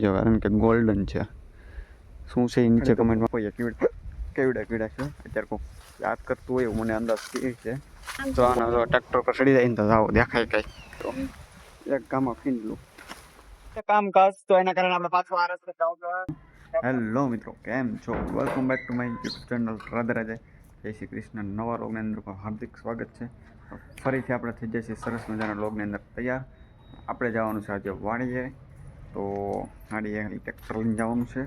જો કારણ કે ગોલ્ડન છે શું છે એ નીચે કમેન્ટમાં કોઈ કેવડા છે અત્યારે કોઈ યાદ કરતું હોય એવું મને અંદાજ કે છે. તો આનો જો ટ્રેક્ટર પર ચડી જાય ને તો જાવ દેખાય કઈ તો એક ગામમાં ફીંડલું કામકાજ તો એના કારણે આપણે પાછું આ રસ્તે જવું. હેલો મિત્રો, કેમ છો? Welcome back to my YouTube channel Radhe Radhe. જય શ્રી કૃષ્ણ. નવા વ્લોગની અંદર હાર્દિક સ્વાગત છે. ફરીથી આપણે થઈ જઈએ સરસ મજાના વ્લોગની અંદર તૈયાર. આપણે જવાનું છે આજે વાડીએ. તો વાડીએ ટ્રેક્ટર લઈને જવાનું છે.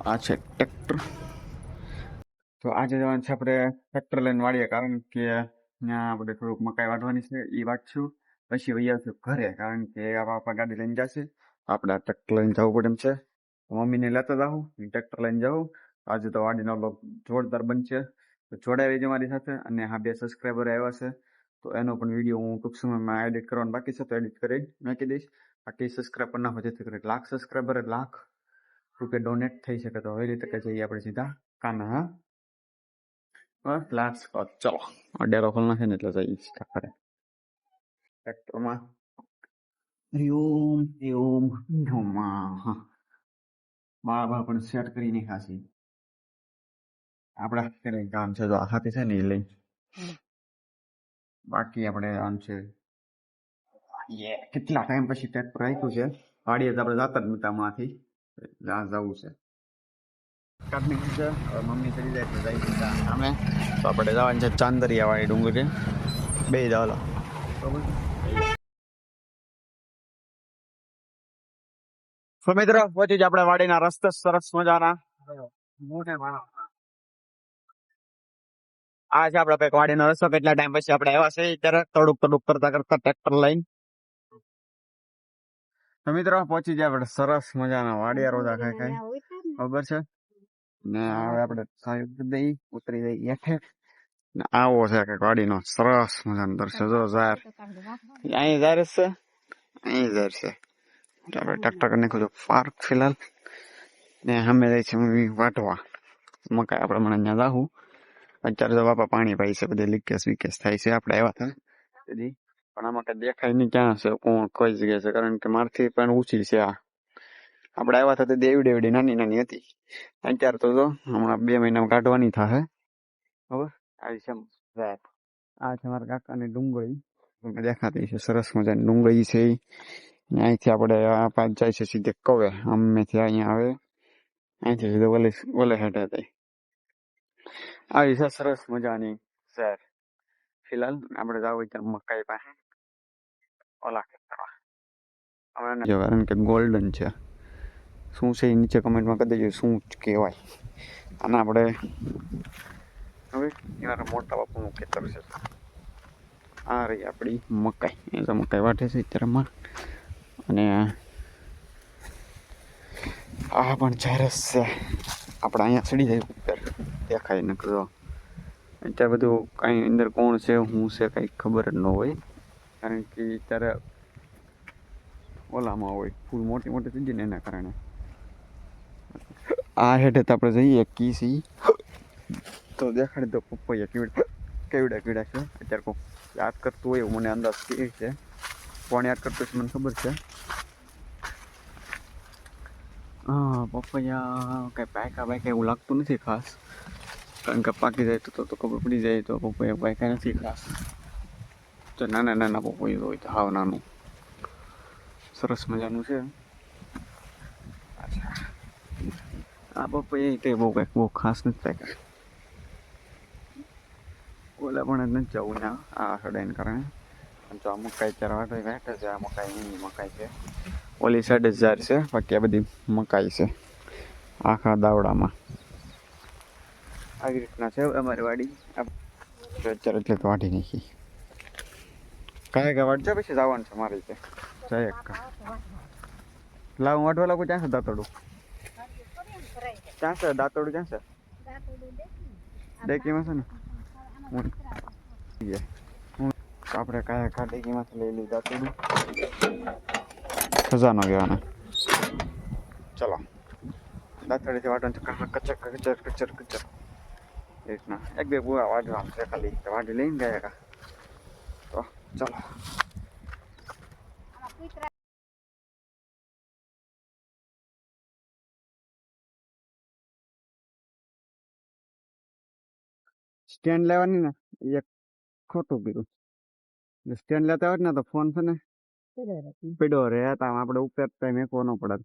આ છે ટ્રેક્ટર. તો આજે જવાનું છે આપણે ટ્રેક્ટર લઈને વાડીએ, કારણ કે ત્યાં આપણે થોડુંક મકાઈ વાઢવાની છે, એ વાટશું. પછી વહી આવશું ઘરે, કારણ કે આપણા ગાડી લઈને જશે. આપણે આ ટ્રેક્ટર લઈને જવું પડે એમ છે. મમ્મીને લેતા જાઉં, ટ્રેક્ટર લઈને જાઉં. આજે તો વાડીનો વ્લોગ જોરદાર બનશે. તો જોડાઈ રહેજો મારી સાથે. અને હા, 2 સબસ્ક્રાઈબર આવ્યા છે, તો એનો પણ વિડીયો હું ટૂંક સમયમાં એડિટ કરવાનો બાકી છે, તો એડિટ કરી નાખી દઈશ. બાકી સબસ્ક્રાઈબર ના હોય જેથી કરી 1,00,000 સબસ્ક્રાઈબર ₹1,00,000 ડોનેટ થઈ શકે. તો એ રીતે કે જઈએ આપણે સીધા કાના. હા લાસ્ટ ચલો ડેરો ખોલ નાખે ને એટલે જઈએ સીધા ઘરે. ટ્રેક્ટરમાં બાળા પણ સેટ કરીને ખાસી આપણા અત્યારે કામ છે, જો આ સાથે છે ને એ લઈ બાકી આપણે આમ છે. કેટલા ટાઈમ પછી ટ્રેક્ટર રાખ્યું છે વાડીએ, તો આપણે જતા જ નતા હમણાંથી. ત્યાં જવું છે કાઢની છે. મમ્મી ચડી જાય એટલે જઈ દીધા અમે. તો આપણે જવાનું છે ચાંદરિયા વાળી ડુંગરી. બે જાવ બરોબર. તો મિત્રો પછી જ આપણે વાડીના રસ્તે સરસ મજાના આ છે આપડે કઈક વાડીનો રસ્તો. કેટલા ટાઈમ પછી આપણે આવ્યા છે ત્યારે તડુક કરતા કરતા ટ્રેક્ટર લઈને. તો મિત્રો પહોંચી જાય આપણે સરસ મજાના વાડિયા રોજા ખાઈ ખબર છે ને. હવે આપણે દઈ ઉતરી જઈ હેઠે. આવો છે કે વાડીનો સરસ મજાનો દર્શન. જો ઝાર અહીં ઝાર છે, અહીં ઝાર છે. આપણે ટ્રેક્ટર કરી નાખ્યું પાર્ક ફિલહાલ. ને અમે જઈ છે વાટવા મકાઈ. આપણે મને અહીંયા જાહું. અત્યારે તો બાપા પાણી પાઈ છે, બધે લીકેજ વિકેજ થાય છે. આપણે આવ્યા હતા બધી, પણ આમાં કઈ દેખાય નહીં ક્યાં છે કોણ કઈ જગ્યાએ છે, કારણ કે મારથી પણ ઊંચી છે. આ આપણે આવ્યા હતા દેવડી નાની નાની હતી. અત્યારે તો જો હમણાં 2 મહિનામાં કાઢવાની થશે. ખબર આવી છે. આ છે મારા કાકાની ડુંગળી, દેખાતી છે સરસ મજાની ડુંગળી છે. અહીંથી આપણે આ પાંચ જાય છે સીધે કવે. અમેથી અહીંયા આવે, અહીંથી સીધે ઓલે હેઠે થાય. આવી છે સરસ મજાની શહેર. ફિલહાલ આપણે જાવ ત્યાં મકાઈ પાસે ઓલા ખેતરમાં. કારણ કે ગોલ્ડન છે શું છે એ નીચે કમેન્ટમાં કરી દેજો શું કહેવાય. અને આપણે હવે એના મોટા બાપુનું ખેતર છે. આ રહી આપણી મકાઈ. એ તો મકાઈ વાટે છે અત્યારમાં. અને આ પણ ઝારસ છે. આપણે અહીંયા ચડી જાય ઉપર દેખાય ન કરો. અત્યારે બધું કાંઈ અંદર કોણ છે શું છે કાંઈ ખબર જ ન હોય, કારણ કે અત્યારે ઓલામાં હોય ફૂલ મોટી મોટી થઈ જાય ને એના કારણે. આ હેઠે તો આપણે જઈએ કીસી તો દેખાડી દો પપૈયા કેવડા છે. અત્યારે કોઈ યાદ કરતું હોય એવું મને અંદાજ કે છે. કોણ યાદ કરતું છે મને ખબર છે. હા પપૈયા કઈ પાયકા એવું લાગતું નથી ખાસ, કારણ કે પાકી જાય તો ખબર પડી જાય. તો પપૈયા પાયકા નથી ખાસ. તો નાના નાના પપૈયા હોય તો હાવ નાનું સરસ મજાનું છે. આ પપૈયા તે બહુ ખાસ નથી પાક્યા. ઓલા પણ જ નથી જવું ત્યાં આ સડાઈને કારણે. તો આ મકાઈ અત્યારે વાટે છે. આ મકાઈ મકાઈ છે. ઓલી સાઈડ જ ઝાડ છે, બાકી આ બધી મકાઈ છે આખા દાવડામાં. આવી રીતના છે અમારી વાડી. અત્યારે એટલે તો વાટી નાખી. કાંઈ વાટજો પછી જવાનું છે મારી રીતે. જાય લાવ હું વાટવા લાગુ. ક્યાં છે દાંતોડું? ક્યાં છે દાંતોડું? ક્યાં છે? ડેકીમાં છે ને. આપણે કાંઈ ડેકીમાંથી લઈ લીધું દાંતોડું. ખજાનો કહેવાના. ચલો દાંતોડીથી વાટવાનું છે. કચર રીતના 1-2 બુઆ વાટવાનું છે ખાલી. વાટી લઈને ગયા તો ચલો. સ્ટેન્ડ લેવાની ને એક ખોટું કીધું. સ્ટેન્ડ લેતા હોય ને તો ફોન છે ને પીડો રહે આમ આપણે ઉપર કઈ મેકવો ન પડે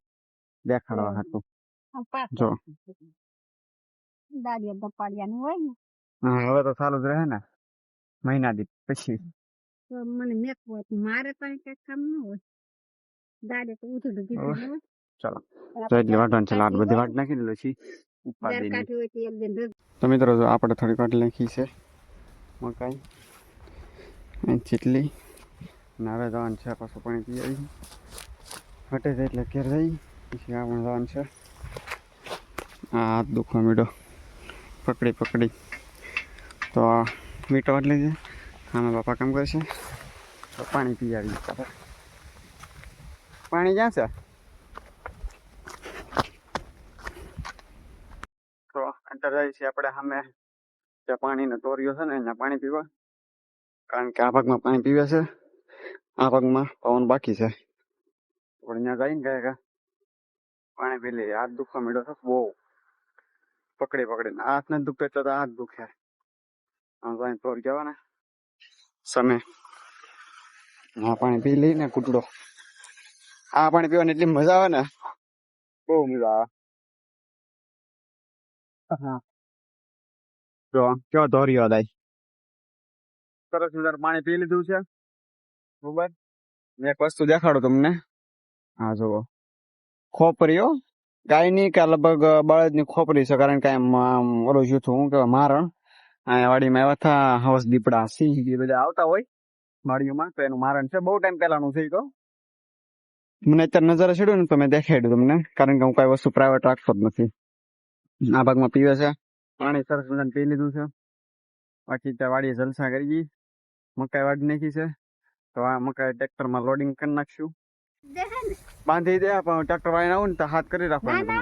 દેખાડવા હાટું. જો હા હવે તો ચાલુ જ રહે ને મહિના દી પછી. મને મેકવો મારે પાસે કઈ કામ ન હોય દાડે તો ઉઠી દીધું. ચાલો તો એટલી વાટવાની છે લાટ બધી વાટ નાખી દીધું છે ઉપાડી. તો મિત્રો જો આપણે થોડીક વાટ નાખી છે મકાઈ ચીટલી ને હવે જવાનું છે પાછું પાણી પી આવી હટે જાય એટલે ઘેર જઈ પછી આપણે જવાનું છે. આ હાથ દુખવા મીડો પકડી તો મીઠો એટલે છે આમાં બાપા કામ કરશે તો પાણી પી આવી. પાણી ક્યાં છે? તો અંતર જાય છે આપણે સામે ત્યાં પાણીનો તોરિયો છે ને અહીંયા પાણી પીવા, કારણ કે આ ભાગમાં પાણી પીવે છે, આ ભાગમાં પવન બાકી છે. પણ ત્યાં જઈને ગયા પાણી પી લઈએ. હાથ દુખવા માંડ્યો છે બહુ પકડીને. હાથ નથી દુખતો તો હાથ દુખે. આમ જઈને તોર જવાના સમય આ પાણી પી લઈને કૂટડો. આ પાણી પીવાની એટલી મજા આવે ને, બહુ મજા આવે. હા જો કેવો ધોરિયો દાય સરસ મજાનું પાણી પી લીધું છે. બરોબર. એક વસ્તુ દેખાડું તમને. હા જુઓ ખોપરીઓ ગાયની કે લગભગ બળદની ખોપરી છે, કારણ કે ઓલું શું થયું હું કેવાય મારણ અહીંયા વાડીમાં આવ્યા હતા. હવસ દીપડા સિંહ એ બધા આવતા હોય વાડીઓમાં, તો એનું મારણ છે. બહુ ટાઈમ પહેલાનું છે. તો મને અત્યારે નજરે ચડ્યું ને તો મેં દેખાડ્યું તમને, કારણ કે હું કઈ વસ્તુ પ્રાઇવેટ રાખતો જ નથી. આ ભાગમાં પીવે છે પાણી સરસ મજાને પી લીધું છે. બાકી ત્યાં વાડીએ જલસા કરી ગઈ. મકાઈ વાડી નાખી છે તો આ મકાઈ ટ્રેક્ટરમાં લોડિંગ કરી નાખશું. બાંધી દે પણ ટ્રેક્ટર વાળીને આવું ને તો હાથ કરી રાખવાનું તમે.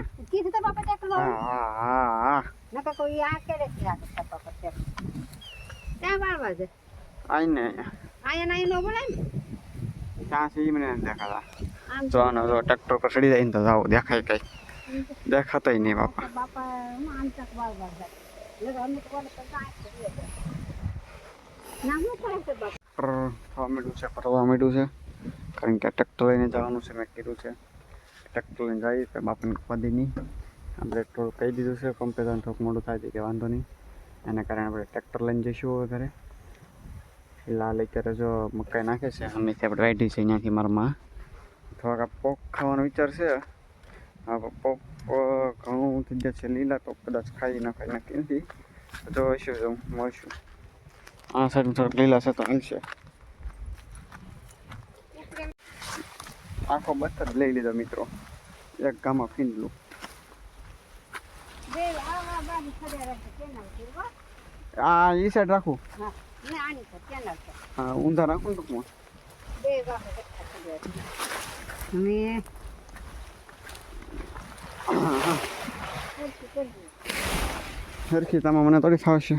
ટ્રેક્ટર પર ચડી જાય ને તો જાવ દેખાય કઈ દેખાતા નહીં બાપા. ફરવા માંડ્યું છે કારણ કે ટ્રેક્ટર લઈને જવાનું છે. મેં કીધું છે ટ્રેક્ટર લઈને જાય તો બાપાને પદી નહીં. આપણે થોડું કહી દીધું છે પંપે જવાનું થોડુંક મોડું થાય છે કે વાંધો નહીં, એના કારણે આપણે ટ્રેક્ટર લઈને જઈશું ઘરે. લાલ અત્યારે જો મકાઈ નાખે છે, હંમેશા આપણે વાઢી છે અહીંયાથી. મારમાં થોડાક પોક ખાવાનો વિચાર છે. હા પોક ઘણું થઈ ગયા છે લીલા, તો કદાચ ખાઈ નખાય નક્કી નથી. જો હશું હું મળશું. આ સાઈડ થોડાક લીલા છે તો હાલશે. આખો બત્તર લઈ લીધો મિત્રો, એક ગામમાં ફીંડલું. આ ઈ સાઈડ રાખું, હા ઊંધા રાખું ને ટૂંકમાં. સરખી તમે મને થોડી ફાવશે.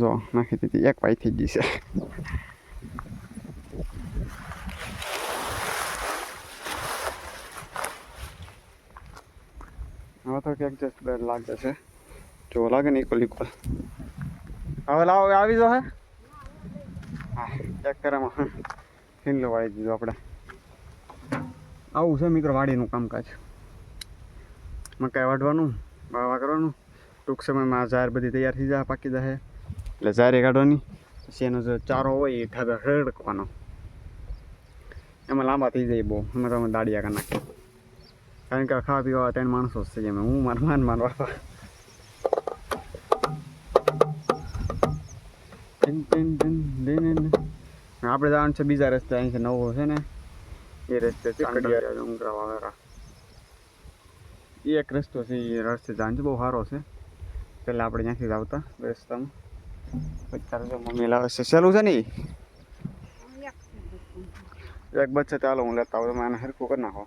જો નાખી દીધી, એક પાઈ થઈ ગઈ છે. હવે તો ક્યાંક જસ્ટ બેડ લાગે છે, જો લાગે ને ઇક્વલ. હવે લાવો આવી જો હે. હા ચેક કરવામાં ફીંડલો વાળી દીધો આપણે. આવું છે મિત્રો વાડીનું કામકાજ. મકાઈ વાઢવાનું, વાવા કરવાનું. ટૂંક સમયમાં ઝાર બધી તૈયાર થઈ જાય, પાકી જાય એટલે ઝારે કાઢવાની. પછી એનો જે ચારો હોય એ ઠાબે હડકવાનો, એમાં લાંબા થઈ જાય બહુ. એમાં તમે દાડિયા કરી નાખી, કારણ કે ખાવા પીવા 3 માણસો જ છે. એમાં હું મારા માનવા આપણે જવાનું છે બીજા રસ્તે. અહીં છે નવો છે ને એ રસ્તે એક રસ્તો છે, એ રસ્તે જવાનું છે. બહુ સારો છે. પેલા આપણે ત્યાંથી જ આવતા રસ્તામાં. અત્યારે જો મમ્મી લાવે છે સહેલું છે ને એક બચ્ચે. ચાલો હું લેતા આવું, તમે આને હરખું કરી નાખો.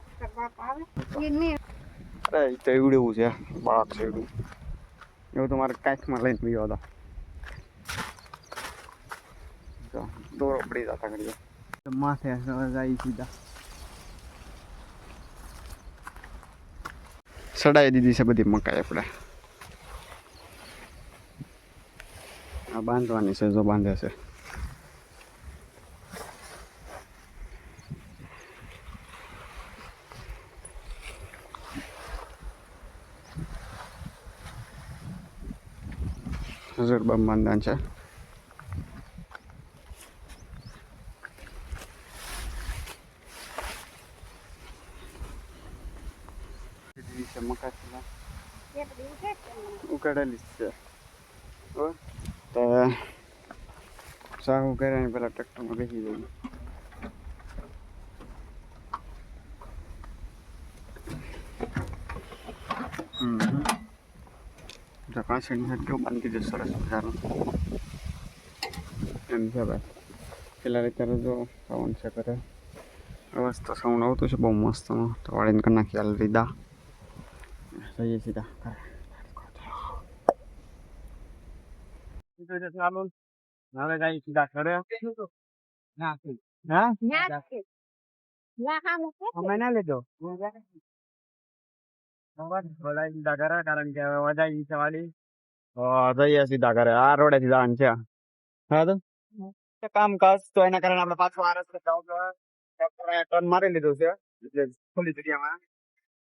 અરે એ તો એવડું છે બાળક છે એવડું. એવું તો મારે કાંઈકમાં લઈને પીવો હતો. દોરો પડી જતા કરીએ માથે જાય સીધા. સડાઈ દીધી છે બધી મકાઈ આપણે. આ બાંધવાની છે, જો બાંધે છે. હજર બાંધવાન છે. મકા ઉકાળેલી છે. તો સાહુ કર્યા પેલા ટ્રેક્ટરમાં બેસી જઈએ. પાછળની સાઈડ કેવું બાંધી દીધું સરસ મજાનું એમ છે ભાઈ. પેલા અત્યારે જો સાઉન્ડ છે કરે બસ તો સાઉન્ડ આવતું છે બહુ મસ્ત. તો વાળીને કરી નાખી હાલ રીદા જઈએ સીધા. હવે જાય સીધા ઘરે. અમે ના લીધો સીધા ઘરે કારણ કે હવે વધારી છે વાળી. જઈએ સીધા ઘરે. આ રોડે થી જવાનું છે. હા તો કામકાજ તો એના કારણે આપણે પાછું આ રસ્તે ટર્ન મારી લીધું છે એટલે ખુલ્લી જગ્યામાં.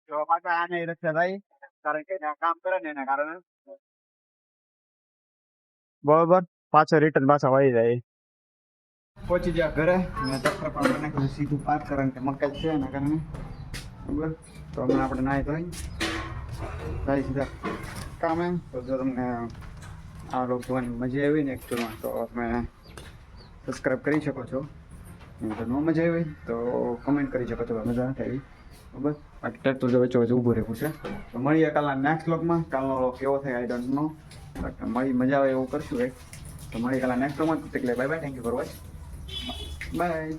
તો પાછા આને રસ્તે જાય કારણ કે કામ કરે ને એના કારણે બરોબર પાછો રિટર્ન પાછા વળી જાય. પહોંચી ગયા ઘરે અને ટ્રેક્ટર પણ નાખ્યું સીધું પાર્ક કારણ કે મકાઈ છે એના કારણે. બરોબર તો હમણાં આપણે નાહી ધોઈ જાય સીધા કામે. તો જો તમને આ લોકોની મજા આવી ને એકચ્યુઅલમાં તો તમે સબસ્ક્રાઈબ કરી શકો છો. તો ન મજા આવી તો કમેન્ટ કરી શકો છો મજા આવી. બરાબર બાકી ટ્રેક્ટર જો વચ્ચે વચ્ચે ઊભું રહેવું છે. તો મળીએ કાલના નેક્સ્ટ વ્લોગમાં. કાલનો વ્લોગ કેવો થાય આઈ ડોન્ટ નો. મળી મજા આવે એવું કરશું એક. તો મળીએ કાલના નેક્સ્ટ વ્લોગમાં. એટલે bye bye. Thank you for watch. By.